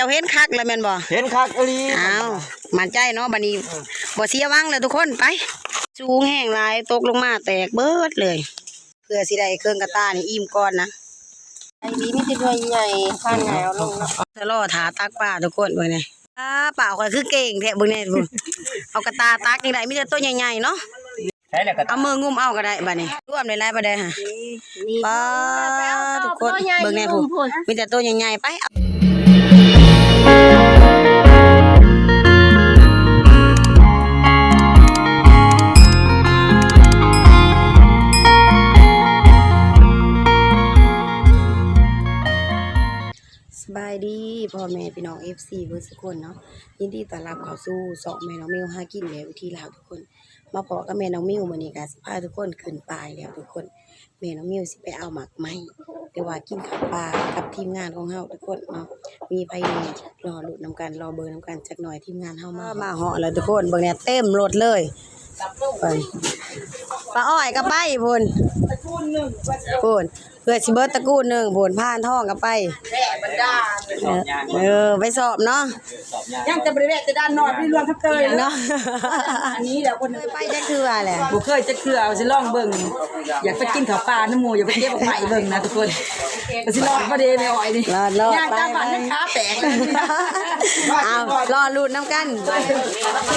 จ้าเห็นคักแล้วแม่นบ่เห็นคักอลีอ้าวมั่นใจเนาะบัดนี้บ่เสียวังเลยทุกคนไปสูงแห้งหลายตกลงมาแตกเบิดเลยเพื่อสิได้เครื่องกระตานี่อิ่มก่อนนะไอ้นี้นี่จะด้วยใหญ่ข้างไหนเอาลงนะจะรอถาตักปลาทุกคนเบิ่งนี่ป่าข่อยคือเก่งแท้เบิ่งนี่พุ่นเอากระตาตักนี่ได้มีแต่ตัวใหญ่ๆเนาะเอามืองุ้มเอาก็ได้บัดนี้รวมได้หลายบ่ได้ฮะปลาทุกคนเบิ่งแน่พุ่นมีแต่ตัวใหญ่ๆไปสบายดีพ่อแม่พี่น้อง FC เพื่อนทุกคนเนาะยินดีต้อนรับเข้าสู่สองแม่น้องมิวหากินแล้ววิธีลาวทุกคนมาพอกับแม่น้องมิวมื้อนี้ก็สิพาทุกคนขึ้นป่ายแล้วทุกคนแม่น้องมิวสิไปเอาหมากไม้หรือว่ากินข้าวปลากับทีมงานของเฮาทุกคนเนาะมีไผนี่รอลุ้นนำกันรอเบอร์นำกันจักหน่อยทีมงานเฮามาเหาะแล้วทุกคนเบิ่งเนี่ยเต็มรถเลยไปปลาอ้อยก็ไปพุ่นพุ่นเพื่อสิเบิดตระกูลหนึ่งผลผ่านท้องกันไปแร่บรรดาไปสอบเนาะยังจะบริเวณจะด้านนอนพี่รวมทับเตยเนาะอันนี้เดี๋ยวคนไปจะคืออะไรบุเคยจะคือเอาสิลองเบิ่งอยากไปกินข้าวปลาน้ำหมูอยากไปเก็บออกไปเบิ่งนะทุกคนสิลองประเดี๋ยวไม่อ่อยนี่ย่างตาบานให้ขาแตกเอารอลุ้นน้ำกัน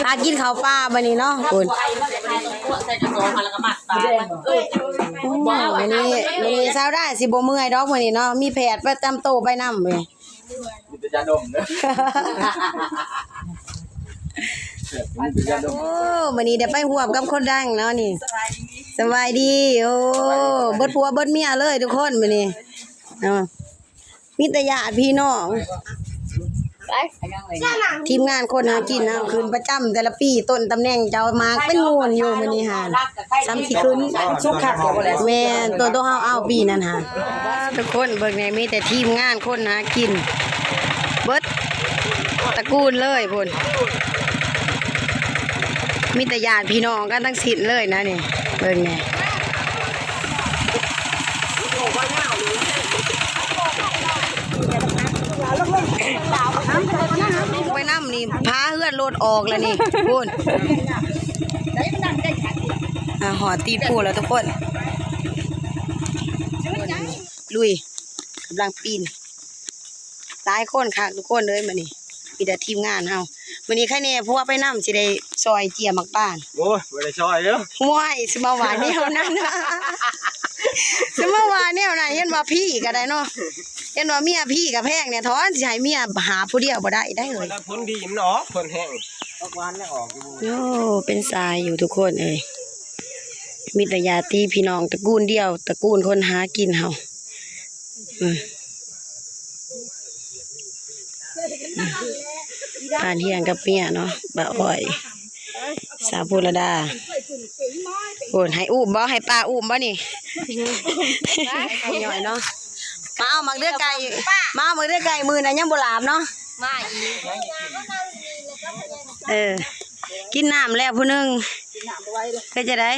อากินข้าวปลาบันนี้เนาะคุณใส่กระสอบมาแล้วก็มัดปลาวันนี้เช้าได้สิบ่เมื่อยดอกวันนี้เนาะมีแผดประจำโตไปนำเลยมีแต่ยาดมเด้อโอ้วันนี้เดี๋ยวไปห่วมกับคนดังเนาะนี่สบายดีโอ้เบิดผัวเบิดเมียเลยทุกคนวันนี้มีแต่ญาติพี่น้องทีมงานคนหากินนะคืนประจำแต่ละปีต้นตำแหน่งเจ้ามาเป็นงูนอยู่มื้อนี้หาซ้ำที่คืนสุกคักบ่แล้วแม่นตัวเฮาเอาปีนั้นหาทุกคนเบิ่งนี่มีแต่ทีมงานคนหากินเบิดตระกูลเลยพุ่นมีแต่ญาติพี่น้องกันทั้งสิ้นเลยนะนี่เบิ่งแน่ไปน้ำนี่พาเฮือนรถออกแล้วนี่พูนหอตีปูแล้วทุกคนลุยกำลังปีนหลายคนค่ะทุกคนเลยมานี่มีแต่ทีมงานเฮาวันนี้ใครเนี่ยเพราะว่าไปน้ำสิได้ซอยเจียมักบ้านโอ้ยไม่ได้ซอยเด้อว้ายสิมาหวานนี่เท่านั้นสิมาหวานเนี่ยไหนเห็นว่าพี่ก็ได้เนาะเห็นว่าเมียพี่กับแพงเนี่ยท้อนสิให้เมียหาผู้เดียวบ่ได้เลยผลดีมันออกผลแห้งออกหวานแล้วออกโย่เป็นทรายอยู่ทุกคนเอ้ยมีแต่ญาติพี่น้องตระกูลเดียวตระกูลคนหากินเฮาทานเที่ยงกับเมียเนาะบ่อ้อยสาวภูรดาโอนให้อุ้มบ่ให้ป้าอุ้มบ่นี่หน่อยเนาะมาเอาหมักเดือไก่มาเอาหมักเดือไก่มือน่ะยังบ่หลาบเนาะมากินน้ำแล้วผู้นึงก็จะได้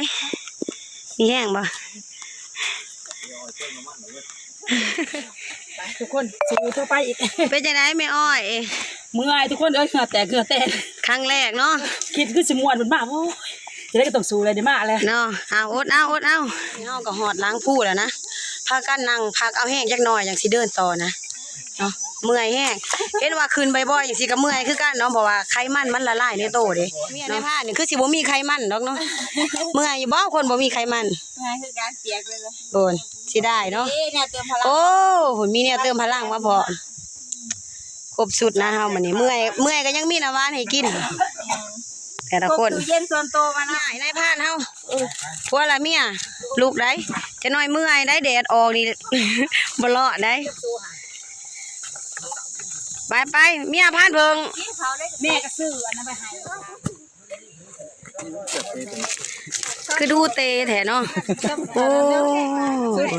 มีแห้งบ่ทุกคนสู้ต่อไปอีกเป็นจะได้ไม่อ้อยเมื่อยทุกคนเหงื่อแตกครั้งแรกเนาะคิดคือสิม่วนมันมากโอ้ยจะได้ก็ต้องสู้เลยได้มากเลยเนาะเอาอดเอาเฮาก็หอดล้างผู้แล้วนะพากันนั่งพักเอาแห้งจักหน่อยอย่างสิเดินต่อนะเนาะเมื่อยแห้งเห็นว่าคืนบ่อยๆอย่างสิก็เมื่อยคือกันเนาะเพราะว่าไขมันละลายในโตเด้ในผ้านี่คือสิบ่มีไขมันดอกเนาะเมื่อยอยู่บ่คนบ่มีไขมันคือการเปียกเลยโดนสิได้เนาะเนี่ยเติมพลังโอ้หุ่นมีเนี่ยเติมพลังมาพอครบสุดนะเฮามื้อนี้เมื่อยก็ยังมีน้ำหวานให้กินแต่ละคนเย็นส่วนโตมานะในผ้าเฮาพวกละเมียลูกได้จะน้อยเมื่อยได้แดดออกนี่บ่รอดได้ไปเมียพานเพิงแม่ก็ซื้ออันนั้นไปให้คือดูเตแถเนาะโอ้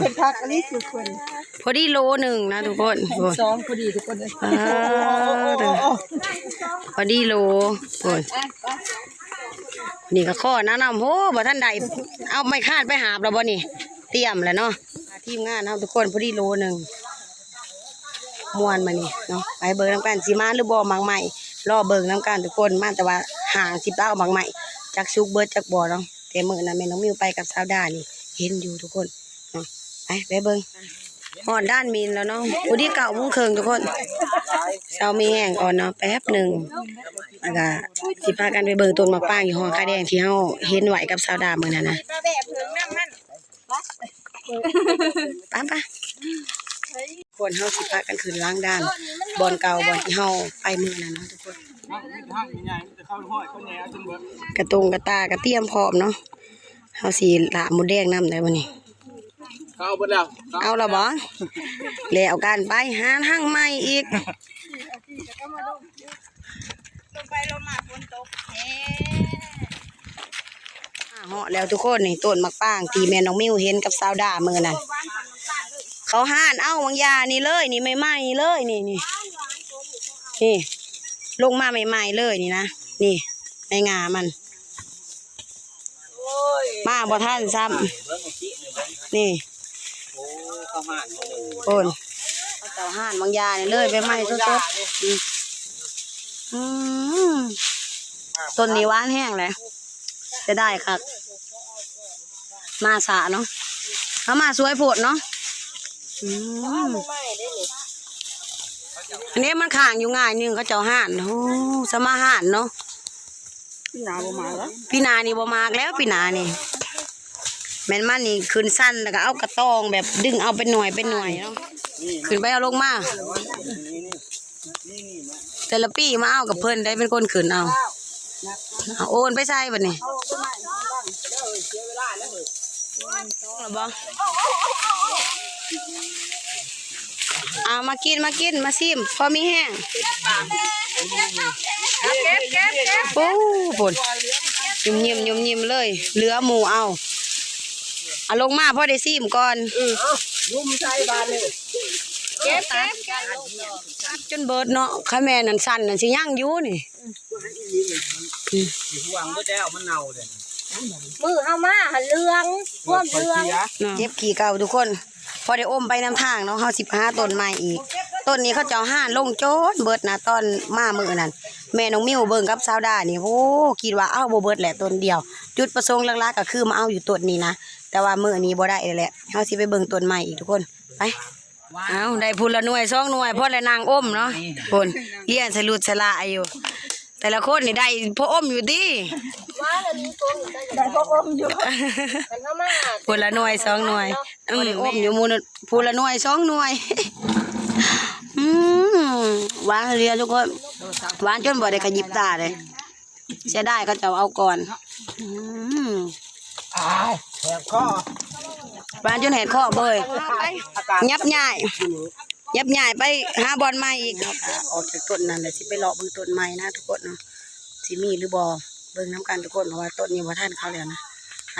เป็นพักอันนี้คือคนพอดีโลหนึ่งนะทุกคน2พอดีทุกคนเลยพอดีโลคนนี่ก็ข้อนะน้ำโหบ่ท่านใดเอาไม่คาดไปหาบแล้วบ่นี่เตรียมแล้วเนาะทีมงานเอาทุกคนพอดีโลหนึ่ง ม่วนมานี่เนาะไปเบิ่งน้ำกันสิมาหรือบ่มักใหม่รอเบิ่งน้ำกันทุกคนมาแต่ว่าห่าง10ดาวมักใหม่จักสุกเบิดจักบ่เนาะแต่มื้อนั้นแม่น้องมิวไปกับสาวดานี่เห็นอยู่ทุกคนเนาะไปเบิ่งฮอดด้านมีนแล้วเนาะอุดิ9:30นทุกคนเช้ามีแห้งอ่อนเนาะแป๊บหนึงแล้วก็สิพากันไปเบิ่งต้นมะปรางอยู่หอคาแดงที่เฮาเห็นไว้กับสาวดามื้อนั้นนะไปคนเฮาสิพากันขึ้นล้างด้านบ่อนเก่าบ่อนที่เฮาไปมื้อนั้นเนาะทุกคนกระตงกระตากระเตรียมพร้อมเนาะเฮาสิลาบหมูแดงนำได้บ่นี่ เอาหมดแล้ว เอาละบ่แล้วกันไปหาทางใหม่อีกเหาะแล้วทุกคนนี่ต้นมะปรางที่แม่น้องมิวเห็นกับสาวดามื้อนั้นเขาห่านเอาบางยานี่เลยนี่ใหม่ๆเลยนี่ลงมาใหม่ๆเลยนี่นะนี่ในงามันมาบ่ทันซ้ำนี่โอนเขาเจ้าห่านบางยานี่เลยใหม่ๆสดๆต้นนี้หวานแห้งเลยจะได้ครับมาสาเนาะเขามาสวยโพดเนาะอันนี้มันข้างอยู่ง่ายนึงเขาเจ้าห่านโอ้สมาห่านเนาะปีนาบ่มาแล้วปีนานี่บ่มากแล้วปีนานี่แม่นมันนี่ขึ้นสั้นแล้วก็เอากระตองแบบดึงเอาเป็นหน่วยเนาะขึ้นไปเอาลงมาแต่ละปีมาเอากับเพิ่นได้เป็นคนขึ้นเอาโอนไปใส่บัดนี้บ่เอามากินมาซิมพอมีแห้งโอ้ปุ่นยิ้มเลยเหลือหมูเอาลงมาพอได้ซิมก่อนยุ่มใส่บานเลยเก็บจนเบิดเนาะข้าแม่นั่นสั่นนั่นสิย่างอยู่นี่หวังก็แล้วมันเน่าเด้มือเอามาหันเรืองท่วมเรืองเก็บขี่เก่าทุกคนพอได้อมไปน้ำทางเนาะเฮา15ต้นใหม่อีกต้นนี้เขาเจ้าห่านลงโจดเบิดนะตอนมามื้อนั้นแม่น้องมิวเบิ่งกับสาวดานี่โอ้คิดว่าเอาบ่เบิดแหละต้นเดียวจุดประสงค์หลักๆก็คือมาเอาอยู่ต้นนี้นะแต่ว่ามื้อนี้บ่ได้แหละเฮาสิไปเบิ่งต้นใหม่อีกทุกคนไปเอาได้พูนละหน่วย2หน่วยพอได้นางอมเนาะพุ่นเฮียนสลุดสละอยู่แต่ละคนนี่ได้พออมอยู่ติว่าแล้วมีตัวได้พวกอมอยู่กันเข้ามาพูนละหน่วย2หน่วยอมอยู่มูนพูนละหน่วย2หน่วยหวานเรียทุกคนหวานจนบ่ได้กระยิบตาเลยเสียดายเขาจะเอาก่อนแหบคอหวานจนเห็ดข้อเบยยับย่ายไปหาบอลใหม่อีกออกจากต้นนั่นเลยสิไปเลาะเบิ่งต้นใหม่นะทุกคนเนาะสิมีหรือบ่เบิ่งน้ำกันทุกคนเพราะว่าต้นนี้บ่ทันเขาแล้วนะไป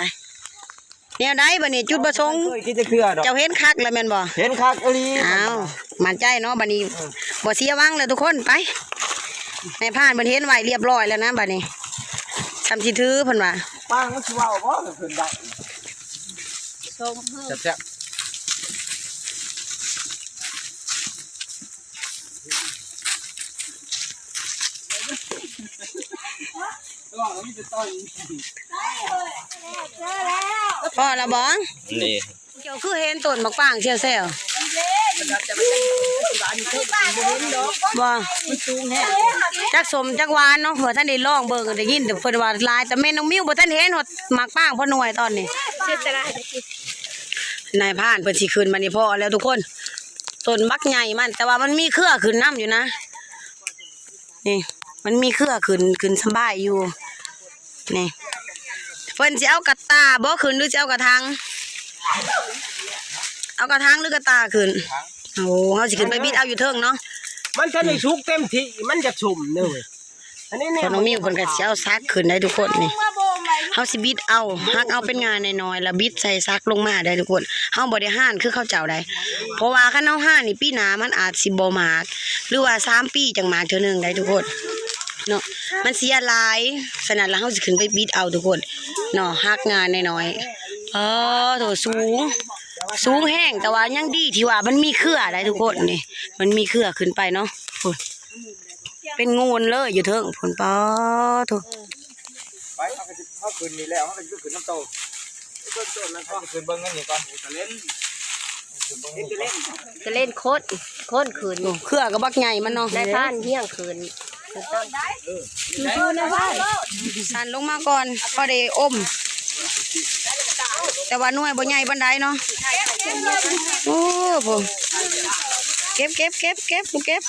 แนวใดบัดนี้จุดประสงค์เจ้าเห็นคักแล้วแม่นบ่เห็นคักอลีอ้าวมั่นใจเนาะบัดนี้บ่เสียวังเลยทุกคนไปในผ่านเพิ่นเห็นไว้เรียบร้อยแล้วนะบัดนี้ทำสิถือเพิ่นว่าป้ามันสิเว้าบ่เพิ่นได้แซ่บพอละบ้องนี่เกี่ยวคือเห็นต้นมะปรางเชียวเซลบ่จักสมจักหวานเนาะเผื่อท่านได้ลองเบิ่งได้ยินแต่เพิ่นว่าลายแต่แม่น้องมิวบ่ทันเห็นหดมะปรางพ่อหน่วยตอนนี้นายพานเพิ่นสิขึ้นมานี่พอแล้วทุกคนต้นบักใหญ่มันแต่ว่ามันมีเครือขึ้นน้ำอยู่นะนี่มันมีเครือขึ้นสบายอยู่นี่เพิ่นสิเอากระตาบ่ขึ้นหรือสิเอากระถางเอากระถางหรือกระตาขึ้นโอ้เฮาสิขึ้นไปบิดเอาอยู่เทิงเนาะมันจะได้สุกเต็มที่มันจะชุ่มเด้ออันนี้เนี่ยน้องมิวเพิ่นก็สิเอาซักขึ้นได้ทุกคนนี่เฮาสิบิดเอาฮักเอาเป็นงานน้อยๆแล้วบิดใส่ซักลงมาได้ทุกคนเฮาบ่ได้ห่านคือเขาเจ้าได้เพราะว่าคันเฮาห่านนี่ปีหน้ามันอาจสิบ่มากหรือว่า3ปีจังมากเทื่อนึงได้ทุกคนเนาะมันเสียหลายฉะนั้นแล้วเฮาสิขึ้นไปบิดเอาทุกคนเนาะฮักงานน้อยๆโถสูง สูงแห้งแต่ว่ายังดีที่ว่ามันมีเครือได้ทุกคนนี่มันมีเครือขึ้นไปเนาะพุ่นเป็นงูนเลยอยู่เถิงพุ่นป้อทุก ไปเขาคืนนี่แล้วเขาก็คืนน้ำโตเบิ้งต้นแล้วก็คืนเบิ้งนั่นนี่ก่อนจะเล่น จะเล่นโคตรคืน เครือก็บักใหญ่มันเนาะ ได้ท่านเที่ยงคืนอยู่ในบ้าน สั่นลงมาก่อนพอได้อมแต่ว่าหน่วยบ่ใหญ่ปานใดเนาะโอ้ผมเก็บลูกเก็บ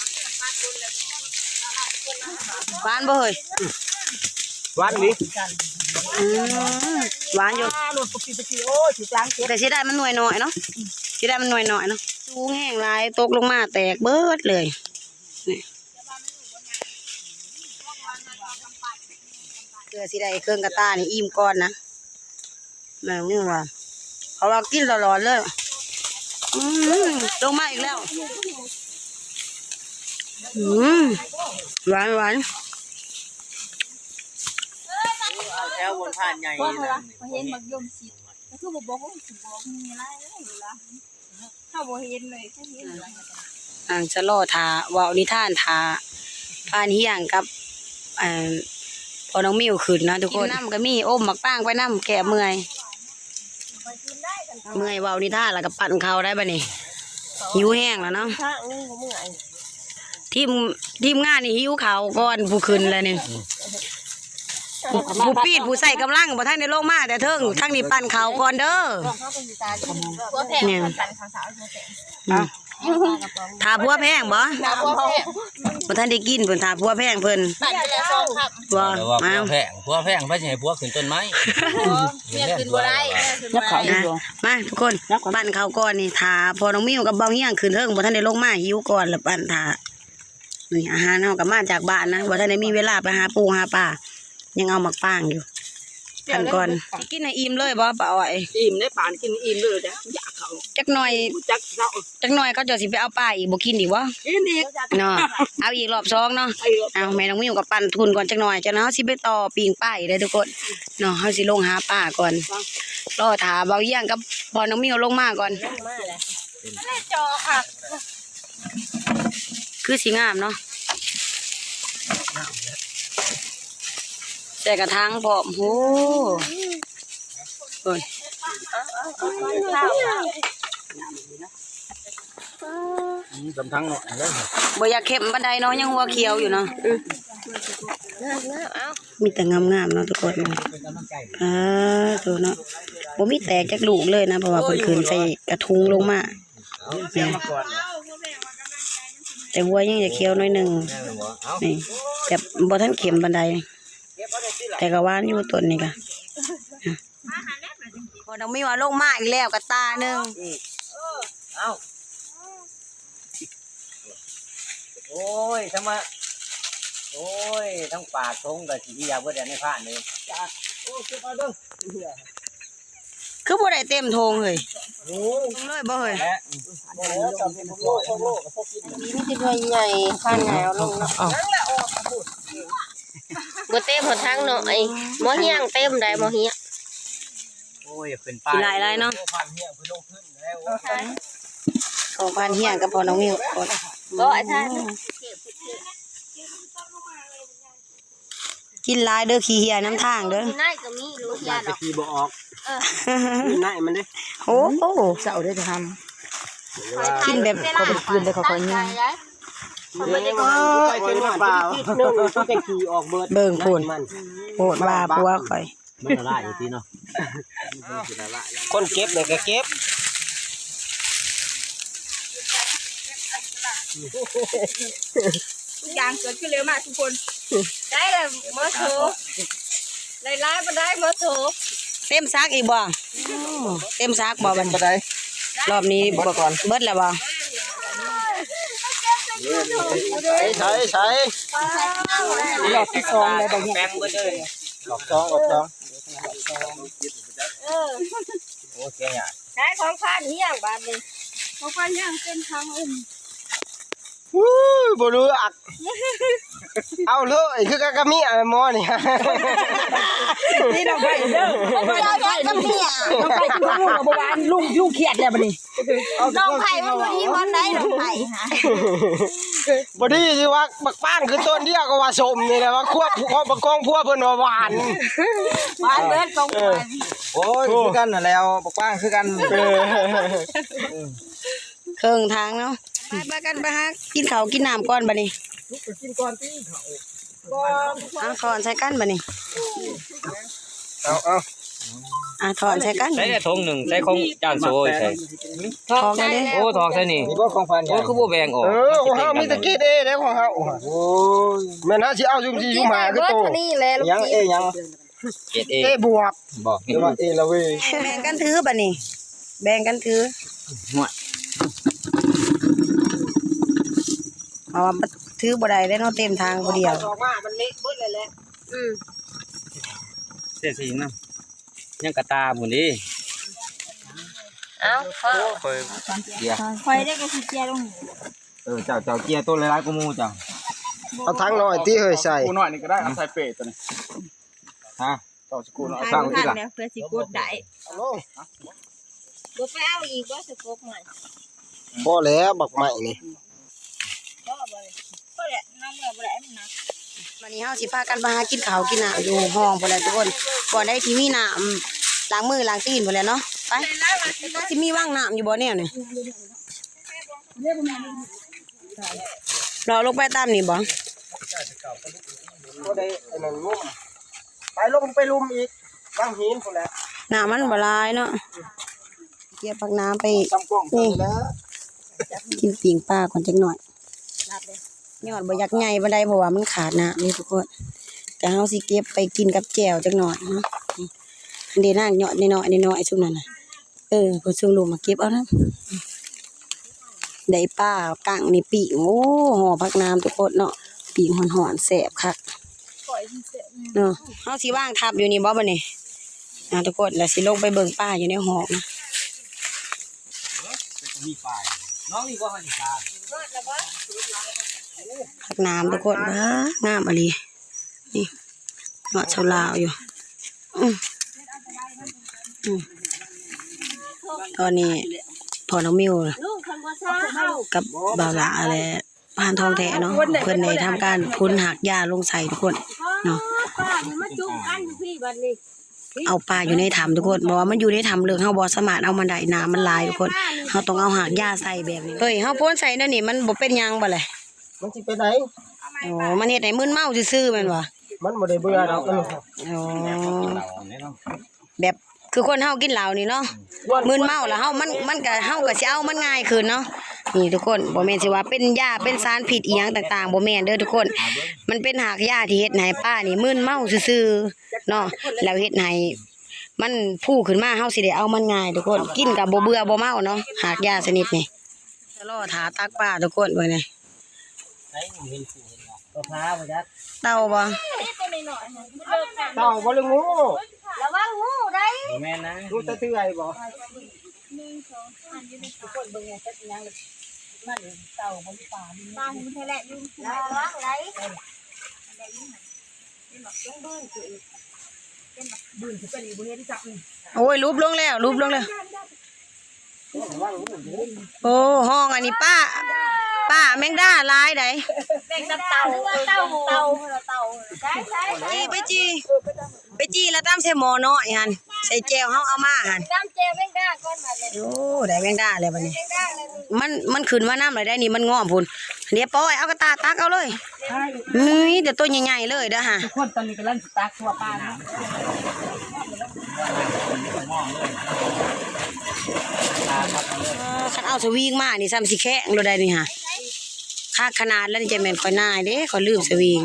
หวานบ่เฮ้ย วันนี้ หวานอยู่แต่สิได้มันหน่วยน้อยเนาะสิได้มันหน่วยน้อยเนาะสูงแห้งหลายตกลงมาแตกเบิดเลยนี่เพื่อสิได้เครื่องกระตานี่อิ่มก่อนนะแม่นี่ว่าเขาว่ากินตลอดเลยลงมาอีกแล้วหวาน แถวบนผ่านใหญ่ ว่าเขาเห็นบักยมสิก็คือบอกว่าสิบอกมีอะไรอยู่ละถ้าบ่เห็นเลยแค่นี้ จะรอทาว่านิทานทาพานเฮียงกับพอน้องมิวขึ้นนะทุกคนน้ำก็มีอมหมักป้างไปน้ำแก่เมื่อยเว่านิทานแล้วก็ปั่นเขาได้ป่ะนี่หิวแห้งแล้วเนาะ ข้างนึงก็เมื่อย ทีมงานนี่หิวเขาวก่อนผู้ขึ้นแล้วนี่ผู้ปีดผู้ใส่กำลังบ่ท่านในโลกมาแต่เทิงทั้งนี้ปั่นเขาวก่อนเด้อ เขาเป็นตาหัวแพงกันข้างสาวหัวแพง ถาพัวแพงบ่ หัวแพง บ่ท่านได้กินเพิ่นถาพัวแพงเพิ่น ปั่นไปแล้วสองครับ บ่ แต่ว่า มา พัวแพงไม่ใช่พัวขึ้นต้นไม้ เมียขึ้นบ่ได้ ยับเขาอยู่ มาทุกคนปั่นเขาวก่อนนี่ถาพอน้องมิวกับเบาเฮียงขึ้นเทิงบ่ท่านได้ลงมาหิวก่อนแล้วปั่นถานี่อาหารเฮาก็มาจากบ้านนะบ่ท่านได้มีเวลาไปหาปูหาปลายังเอาหมักป้างอยู่ปั่นก่อนสิกินให้อิ่มเลยบ่ป้าอ้อย อิ่มได้ป่านกินอิ่มเลยจ้ะอยากเขา จักหน่อย จักเศร้า จักหน่อยเขาจะสิไปเอาปลาอีกบ่กินอีกบ่ กินอีก เนาะเอาอีกรอบสองเนาะเอาแม่น้องมิวกับปั่นทุนก่อนจักหน่อยจังเนาะสิไปต่อปิงป้าอีกเด้อทุกคนเนาะเฮาสิลงหาปลาก่อนรอถาเบาเยี่ยงกับพอน้องมิวลงมาก่อน มาแล้วไม่จอค่ะ คือสิงามเนาะใส่กระถางพร้อมโหโอ้ย สำทังหน่อยเลย บ่อยากเข็มปานใดเนาะยังหัวเขียวอยู่เนาะ เอา มีแต่งามๆเนาะทุกคนตัวเนาะบ่มีแตกจักลูกเลยนะเพราะว่าเพิ่นขึ้นใส่กระทุงลงมาเนี่ยแต่หัวยังจะเขียวหน่อยหนึงนี่แต่บ่ทันเข็มปานใดแต่ก็หวานอยู่ต้นนี่ก็พอน้องมีว่าลงมาอีกแล้วกระตาหนึง เอ้าโอ้ยทั้งมาโอ้ยทั้งปากทงกับสียาเพื่อนในผ่านเลย คือบ่ได้เต็มโทงเฮ้ยเลยบ่เฮ้ย นี่จะด้วยใหญ่ข้างหนาวลงเนาะบ่เต็มหมดทางเนาะไอ้หมอเฮียงเต็มได้หมอเฮีย โอ้ยขึ้นไป สิหลายเนาะ พันเฮียเพิ่นลงขึ้นแล้ว ของพันเฮียงกับพอน้องมิวก่อน บ่ไอ้ท่าน กินหลายเด้อขี้เหียน้ำทางเด้อ มีนายก็มีรู้ยาดอก ขี่บ่ออกนี่นายมันดิ โอ้โห เศร้าได้จะท กินแบบ เขาเป็นคืนเลยเขาคอยยิง เดี๋ยวไปเป็นเปล่านึงต้องจะขี่ออกเบิด เบิ่งพูน มัน โหดว่าปัวข่อย มันละลายอยู่ที่เนาะ คนเก็บเลยก็เก็บ อย่างเกิดขึ้นเร็วมากทุกคนได้เลยหมอโถได้ร้ายบ่ได้หมอโถ เต็มซักอีกบ่เต็มซักบ่บัด บ่ได้ รอบนี้บ่ก่อนเบิดแล้วบ่ ใช้ รอบที่สองเลยแบบนี้ แป้งเบิดเลยหลอกสองโอเคอ่ะ ได้ของข้าเฮียงบาดนี้ของข้าเฮียงเป็นทางอื่น บ่รู้อัก เอาเลยคือกันกับเมียหมอนี่ นี่น้องไผ่เด้อน้องไผ่น้องไผ่กินข้าวงูกับบ้านลุงเครียดแล้วบัดนี้ น้องไผ่มันบ่ดีบ่ได้น้องไผ่ฮะ บ่ดีสิว่าบักป้านคือต้นเดียวก็ว่าสมนี่แหละว่าควบบักกองพัวเพิ่นว่าหวาน หวานเบิดตรงไป โอ้ยคือกันน่ะแล้วบักป้านคือกัน เครื่องทางเนาะไปกันไปหากินข้าวกินน้ำก่อนบัดนี้ กินก่อนที่เขา เอาถอนใส่กันบัดนี้ เอา ถอนใส่กัน ใช้ได้ทงหนึ่งใช้ของจานโซ่ใช่ ถอนกันเด้ โอ้ทองใช่นี่ นี่บ่ของพัน โอ้คือบ่แบ่งออก ของเฮามีแตะกี้เด้แล้วของเฮาโอ้ยแม่นหาสิเอาซุ่มสิอยู่หมาคือโต นี่แหละลูก ยังยัง เกตเอบ วก บอก หรือว่าละเว้ย แบ่งกันถือบัดนี้แบ่งกันถือเอาว่าถือบ่ได้แล้วเนาะเต็มทางผู้เดียว ออกมามันเละเบิดเลยแหละ เสียสีน้ำยังกระตาหมุนดิ เอ้า เกียร์ คอยได้ก็สิเจียลง เจ้าเกียร์ตัวหลายๆกูมูเจ้า เอาทั้งน้อยที่เฮ้ยใส่ กูหน่อยนี่ก็ได้เอาใส่เปรตตัวนี้ ฮะ ต่อสกูหน่อย ทางที่ล่ะเพื่อสิกดได้ เอาลง บ่ไปเอาอีกว่าสิกดใหม่ พอแล้วบักใหม่นี่ บ่บ่เลยบ่ได้น้ำบ่ได้มันนะ วันนี้เฮาสิพากันมาหากินข้าวกินน้ำอยู่ห้องพุ่นแหละทุกคนบ่ได้ที่มีน้ำล้างมือล้างตีนพุ่นแหละเนาะไปก็สิมีว่างน้ำอยู่บ่แนวนี่รอลงไปตามนี่บ่ บ่ได้อันนั้นงุ่มไปลงไปลุมอีกวางหินพุ่นแหละ น้ำมันบ่หลายเนาะเก็บผักน้ำไป ซ้ำกล้องนี่แล้ว กินปิ่งปลาก่อนจักหน่อยยอดบ่อยากใหญ่บ่ได้เพราะว่ามันขาดน้ำนี่ทุกคนแต่เฮาสิเก็บไปกินกับแจ่วจักหน่อยเนาะอันนี้นางยอดน้อยๆซุมนั้นน่ะเพิ่นซุมลูกมาเก็บเอานะได้ปลากั้งนี่ปิ่งโอ้ห่อผักน้ำทุกคนเนาะปิ่งหอนๆแซ่บคักเนาะเฮาสิวางทับอยู่นี่บ่บัดนี้ทุกคนแล้วสิลงไปเบิ่งปลาอยู่ในหอกนะ มีฝ่ายน้องนี่ก็หันตา ผักน้ำทุกคนบ้างามอะไรนี่เงาะชาวลาวอยู่ตอนนี้พอน้องมิวกับบ่าวละอะไรพานทองแท้เนาะเพิ่นได้ทำการพ่นหักยาลงใส่ทุกคนเนาะเอาปลาอยู่ในถ้ำทุกคนบอกว่ามันอยู่ในถ้ำเรื่องเฮาบ่สามารถเอามันได้น้ำมันลายทุกคนเฮาต้องเอาหักยาใส่แบบนี้เฮ้ยเฮาพ่นใส่นั่นนี่มันบ่เป็นหยังบ่เลย มันสิไปไหน โอ้มันเฮ็ดให้มึนเมาซื่อๆแม่นบ่ มันบ่ได้เบื่อดอก อ๋อแบบคือคนเฮากินเหล้านี่เนาะมึนเมาแล้วเฮามันก็เฮาก็สิเอามันง่ายขึ้นเนาะนี่ทุกคนบ่แม่นสิว่าเป็นยาเป็นสารพิษอีหยังต่างๆบ่แม่นเด้อทุกคน มันเป็นหากยาที่เฮ็ดให้ป้านี่มึนเมาซื่อๆเนาะแล้วเฮ็ดให้มันฟูขึ้นมาเฮาสิได้เอามันง่ายทุกคนกินก็บ่เบื่อบ่เมาเนาะหากยาชนิดนี้จะรอถาตักปลาทุกคนเบิ่งนี่ ตัวพาบ่จัก เต่าบ่ เต่าบ่เลยงู ระวังงูได้ แม่นะ งูตะเตื้อยบ่ ตามันแท้แหละลุงระวังได้ โอ้ยรูปลงแล้วโอ้ห้องอันนี้ป้าแมงดาหลายได แบ่งกับเต่าได้ ไปจีแล้วตามใส่หม้อน้อยหั่นใส่แจวเฮาเอามาหั่น ตามเจแบ่งได้ก่อนมาเลย โอ้ได้แมงดาแล้วบัดนี้ แบ่งได้เลย มันขึ้นมาน้ำเลยได้นี่มันงอมพุ่นเดี๋ยวปล่อยเอากระตาตักเอาเลยเดี๋ยวตัวใหญ่ๆเลยเด้อฮะ ทุกคนตอนนี้กำลังตักตัวปลาเนาะ คันเอาสวิงมานี่ซ้ำสิแข็งโลดได้นี่ฮะค่าขนาดแล้วนี่จะแม่นค่อยนายเด้ค่อยลืมสวิง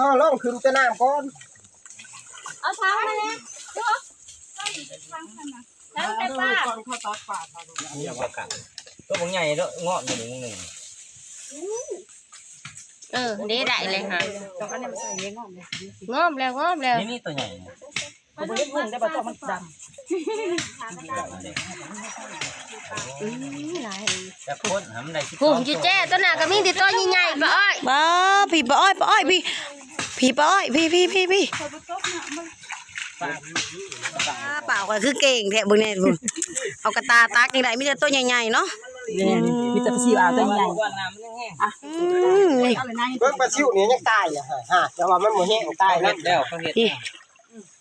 เฮาลองขึ้นแต่น้ำก่อน เอาเท้ามาเลยทั้งแต่ป้า ตัวบ่ใหญ่เด้อเงาะ1นึง ได้ได้เลยค่ะงอมแล้ว นี่ตัวใหญ่ บ่ได้เพิ่งได้บ่ต้องมันด จะพ้นทำได้ หุ่มอยู่แจ้ตัวหน้าก็มีแต่ตัวใหญ่ๆบ่อ้อย บ้าพี่ป้าอ้อยป้าอ้อยพี่ป้าอ้อยพี่เปล่าก็คือเก่งแท้เบิ่งแน่พุ่นเอากระตาตักจังได๋มีแต่ตัวใหญ่ๆเนาะ เนี่ยมีแต่ปลาซิวเอาตัวใหญ่ นี่ เบิ่งปลาซิวนี่ยังตายอ่ะฮะแต่ว่ามันบ่แห้งตายนะ แล้วเขาเห็ด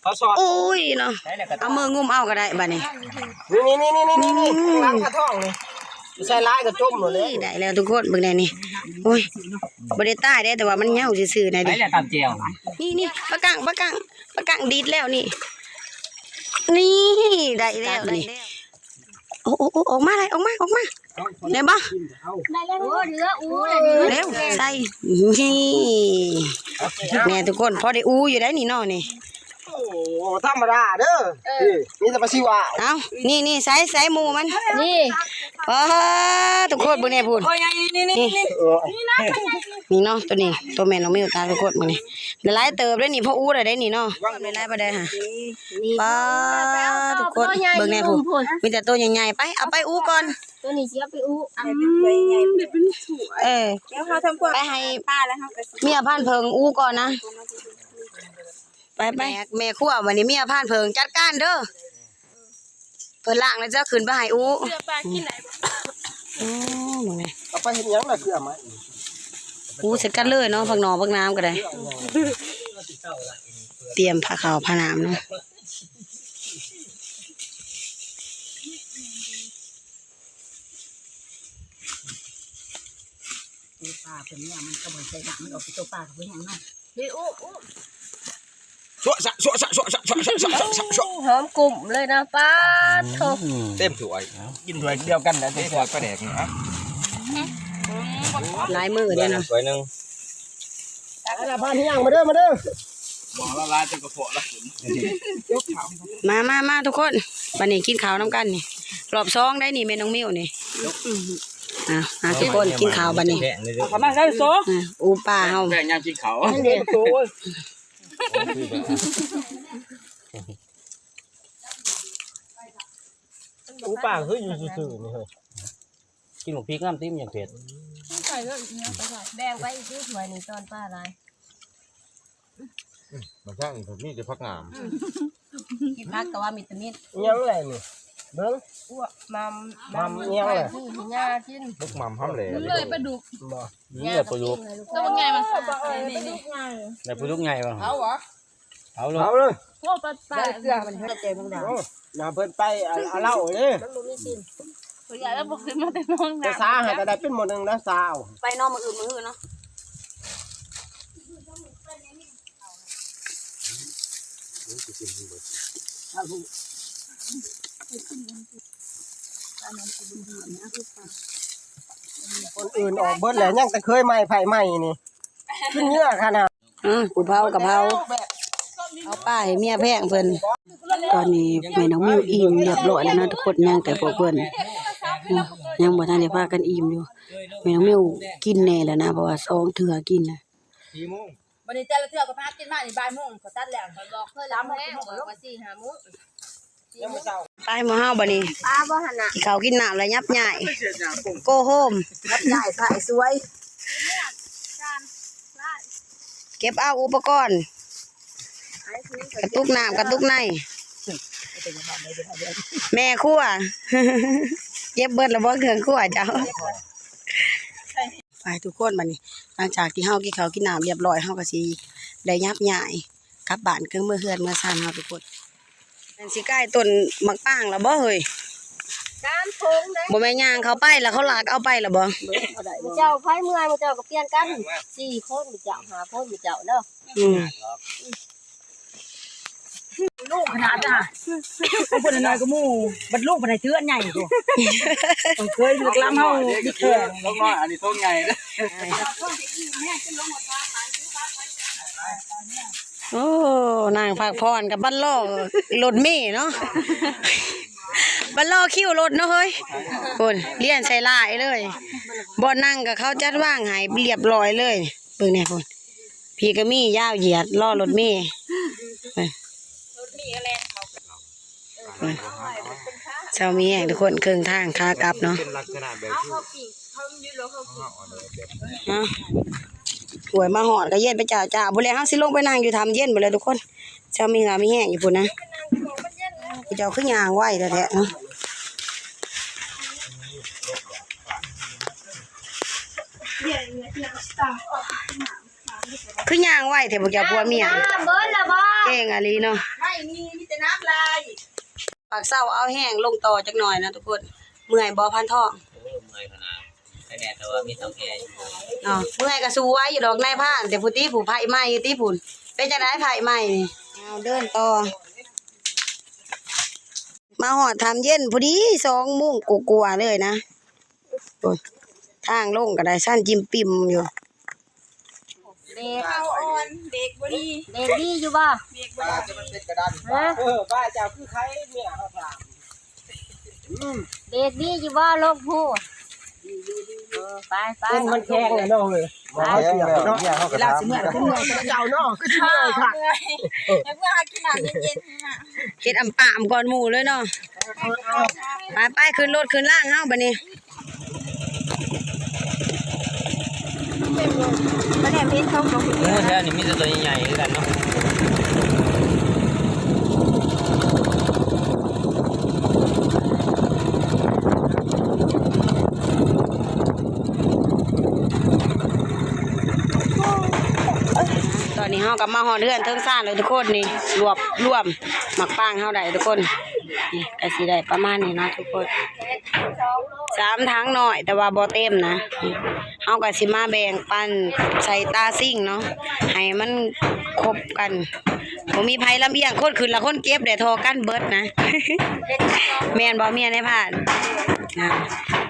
เขาสอด อุ้ยเนาะเอามืองุ้มเอาก็ได้บัดนี้ นี่ล้างกระท่องนี่ใส่ร้ายก็จมหมดเลย ได้แล้วทุกคนเบิ่งแน่นี่โอ้ยบ่ได้ตายได้แต่ว่ามันเหี่ยวซื่อๆนะ ไหน ดิ จะตำเจียว นี่ปลากังดีดแล้วนี่ได้แล้วนี่โอ้ออกมาเลยออกมาได้บ่ ได้แล้วโอ้เหลืออู้เลย เร็วใส่นี่แม่ทุกคนพอได้อู้อยู่ได้นี่เนาะนี่ โอ้ธรรมดาเด้อนี่แต่ปลาซิวอ่ะ เอานี่ใส่หมูมัน นี่ ทุกคนเบิ่งแน่พูด โอ้ยนี่ นี่เนาะตัวนี้ตัวแม่น้องมิวตาทุกคนมื้อนี้หลายเติบได้นี่พออู้ได้นี่เนาะหลายบ่ได้ฮะป้าทุกคนเบิ่งแน่พูดมีแต่ตัวใหญ่ๆไปเอาไปอู้ก่อน ตัวนี้สิเอาไปอู้ เดี๋ยวเฮาทำพวกไปให้ป้าแล้วเฮาก็เมียพันเพิงอู้ก่อนนะไปแม่ครัววันนี้เมียพันเพิงจัดการเด้อเพิ่นล้างแล้วจะขึ้นไปให้อู้ เสื้อปลากินไหน มึงไง เอาไปเฮ็ดหยังล่ะเกลือมา อู้เสร็จกันเลยเนาะผักหน่อผักน้ำก็ได้เตรียมผ้าขาวผ้าน้ำเนาะ ปลาเป็นเนี่ยมันก็บ่ใส่หนักมันออกไปตัวปลาก็บ่ยังเนาะ นี่อู้ ชั่วหอมกลุ่มเลยนะป้าโถ เต็มถ้วยกินถ้วยเดียวกันนะถ้วยปลาแดกนะ หลายมือเด้อเนาะ ถ้วยนึงอะไรพาที่ย่างมาเด้อบอกละลายจนกระเพาะละขุน มาทุกคนวันนี้กินข้าวน้ำกันนี่รอบสองได้นี่แม่น้องมิวนี่ทุกคนกินข้าวบัดนี้ ขอมาได้โซ อูปลาเฮา แบ่งยามกินเขาอูป่าเฮ้ยอยู่ซื่อๆนี่เฮ้ย กินหมูพริกน้ำติ้มอย่างเผ็ด แบ่งไว้อีกที่ถ้วยนี่ตอนป้าอะไร มันช่างผมนี่จะพักงาม กินผักก็ว่าวิตามิน ยังไงนี่เบิ้ง อ้วกมัม มัมยังไง ที่หญ้ากิน ลูกมัมห้ำเหล่ เลยปลาดุก บ่ นี่แหละปลาดุก ตัวใหญ่มานี่ แต่ปลาดุกไงบ้างเอาเหรอเอาเลย เอาเลย พวกปลาปลา เกลือมันเจ็บมันดา อย่าเพิ่นไปเอาเหล้าเลย ตัวใหญ่แล้วบอกขึ้นมาแต่น้อง จะ น้ำ ซาให้ก็ได้เป็นหมดหนึ่งนะสาว ไปนอกมืออื่นเนาะ คนอื่นออกเบิดแล้วยังแต่เคยใหม่ไผ่ใหม่นี่ขึ้นเยอะขนาด กูเผากะเพราเอาป้าให้เมียแพงเพิ่นตอนนี้แม่น้องมิวอิ่มเรียบร้อยแล้วนะทุกคนยังแต่พวกเพิ่นยังบ่ทันได้พากันอิ่มอยู่แม่น้องมิวกินแน่แล้วนะเพราะว่า2เทื่อกินนะ 4 โมง วันนี้แต่ละเทื่อก็พากินมานี่บ่ายโมงก็ตัดแล้ว บอกเคยรับแม่บอกว่า4-5 มื้อ ยังไม่เช้า ไปหมู่เฮาบัดนี้ ป้าบ่หันน่ะ กินข้าวกินน้ำแล้วยับใหญ่โกโฮมยับใหญ่สายสวย เก็บเอาอุปกรณ์กระตุกน้ำกระตุกในแม่ครัว เก็บเบิดแล้วบ่เครื่องครัวเจ้าไปทุกคนบัดนี้หลังจากที่เฮากินข้าวกินน้ำเรียบร้อยเฮาก็สิได้ยับใหญ่กลับบ้านเครื่องมือเฮือนเมื่อซ่านเฮาทุกคนมันสิใกล้ต้นมักป้างแล้วบ่เฮ้ย การทงเด้ บ่แม่นย่างเขาไปแล้วเขาลากเอาไปแล้วบ่ เจ้าไผเมื่อยเจ้าก็เปลี่ยนกัน4 คนเจ้า5 คนเจ้าเนาะ ลูกขนาดน่ะเอาคนน้อยก็หมู่บัดลูกบ่ได้ถืออันใหญ่ตัวเคยลูกล้ำเฮามีแข่ง ลูกน้อยอันนี้ท้องใหญ่เด้อ โอ้นางพักพรกับบันล่อรถเมย์เนาะ บันล่อคิวรถเนาะเฮ้ยคนเลี้ยนใส่ลายเลยบ่นั่งกับเขาจัดว่างใหายเรียบร้อยเลยเบิ่งแน่คนพี่ก็มียาวเหยียดล่อรถเมย์ เช้ามีแห้งทุกคนครึ่งทางขากลับเนาะ เป็นลักษณะแบบ เอา ที่ เขาปีกเขายืดแล้วเขาปีก เอาเลยแบบ ฮะหวยมาหอดก็เย็นไปจ่าบ่แล้วเฮาสิลงไปนั่งอยู่ทำเย็นบ่เลยทุกคนเช้ามีเหงามีแห้งอยู่พุ่นนะ ของมันเย็นนะ กูจะเอาขึ้นยางไว้แท้ๆเนาะขึ้นยางไว้แต่บ่จะพัวเมีย เบิร์ดละบ่ เก่งอะลีเนาะ ไม่มีแต่น้ำลาย ปากเศร้าเอาแห้งลงต่อจักหน่อยนะทุกคนเมื่อยบ่พันทอง เมื่อยขนาดไอ้แดดแต่ว่ามีเตาแก่อยู่ เนาะเมื่อยก็สู้ไว้อยู่ดอกนายพรานแต่ผู้ตีผู้ไผใหม่ตีผุ่นเป็นจังได๋ไผใหม่นี่เอาเดินต่อมาหอดทำเย็นพอดี2 โมงกว่าๆเลยนะโอ้ยทางลงก็ได้สั้นจิ้มปิ่มอยู่ เด็กเอาอ่อนเด็กบ่ดีเด็กดีอยู่บ่ ปลาจะมันเป็นกระดาน ฮะ ป้าเจ้าคือใครเนี่ยเขาถาม เด็กดีอยู่บ่โลกผู้ไปไป มันแข็งเลยเนาะเฮ้ยเขาเสียบเนาะเขากระ เวลา ทำ สิเมื่อก็เมื่อยเจ้าเนาะคือสิเมื่อยค่ะ แล้วเมื่อหากินน้ำเย็นๆน่ะ เฮ็ดอำปามก่อนหมู่เลยเนาะไปขึ้นรถขึ้นล่างเฮาบัดนี้ แล้วเนี่ยพี่เขาบอก งูแท้นี่มีแต่ตัวใหญ่ๆด้วยกันเนาะ ตอนนี้เฮาก็มาฮอดเรือนเทิงซ่านเลยทุกคนนี่รวมหมักปางเฮาได้ทุกคนนี่ก็สิได้ประมาณนี้เนาะทุกคน3 ถังหน่อยแต่ว่าบ่เต็มนะเฮาก็สิมาแบ่งปันใส่ตาซิ่งเนาะให้มันครบกันบ่มีไผลำเอียงคนขึ้นละคนเก็บได้เทอกันเบิดนะ แม่นบ่เมียในพานนะ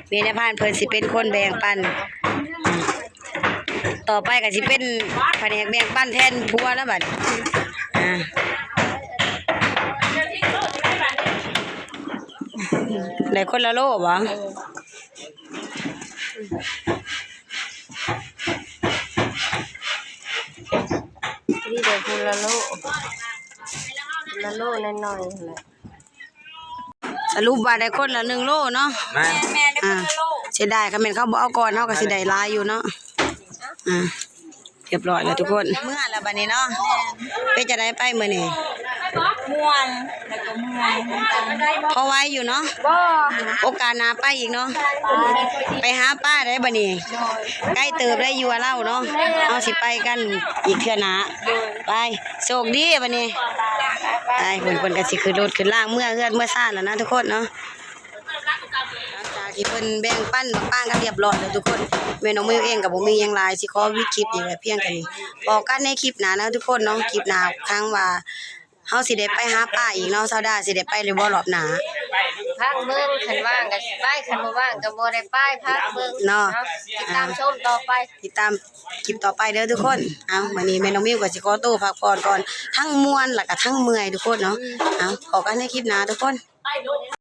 เมียในพานเพิ่นสิเป็นคนแบ่งปันต่อไปก็สิเป็นแผนกแบ่งปันแทนผัวแล้วบัดได้คนละโลบ่ นี่เด็กคนละโลน้อยๆแหละ สรุปว่าได้คนละ1 โลเนาะ แม่ แม่ได้คนละโล เสียดายคันแม่นเขาบ่เอาก่อนเฮาก็สิได้หลายอยู่เนาะเรียบร้อยแล้วทุกคนเมื่อแล้วบัดนี้เนาะเป็นจะได้ไปมื้อนี้ ม่วนแล้วก็เมื่อยเหมือนกัน พอไว้อยู่เนาะ บ่ โอกาสหน้าไปอีกเนาะไปหาป้าได้บัดนี้ใกล้เติบได้อยู่ว่าเล่าเนาะเอาสิไปกันอีกเทื่อหน้าไปโชคดีบัดนี้ไปเพิ่นก็สิขึ้นรถขึ้นล่างเมื่อเฮือนเมื่อซ่านแล้วนะทุกคนเนาะหลังจากที่เพิ่นแบ่งปันป้างกันเรียบร้อยแล้วทุกคนแม่น้องมิวเองก็บ่มีหยังหลายสิขอวิดคลิปนี้ไว้เพียงแค่นี้พอกันในคลิปหน้านะทุกคนเนาะคลิปหน้าครั้งว่าเฮาสิได้ไปหาป้าอีกเนาะซาวดาสิได้ไปหรือบ่รอบหน้า พักเบิ่งคันว่างก็สิไปคันบ่ว่างก็บ่ได้ไปพักเบิ่ง เนาะ ติดตามชมต่อไป ติดตามคลิปต่อไปเด้อทุกคนเอาวันนี้แม่น้องมิวก็สิขอตัวพักผ่อนก่อนทั้งม่วนแล้วก็ทั้งเมื่อยทุกคนเนาะเอาพบกันในคลิปหน้าทุกคน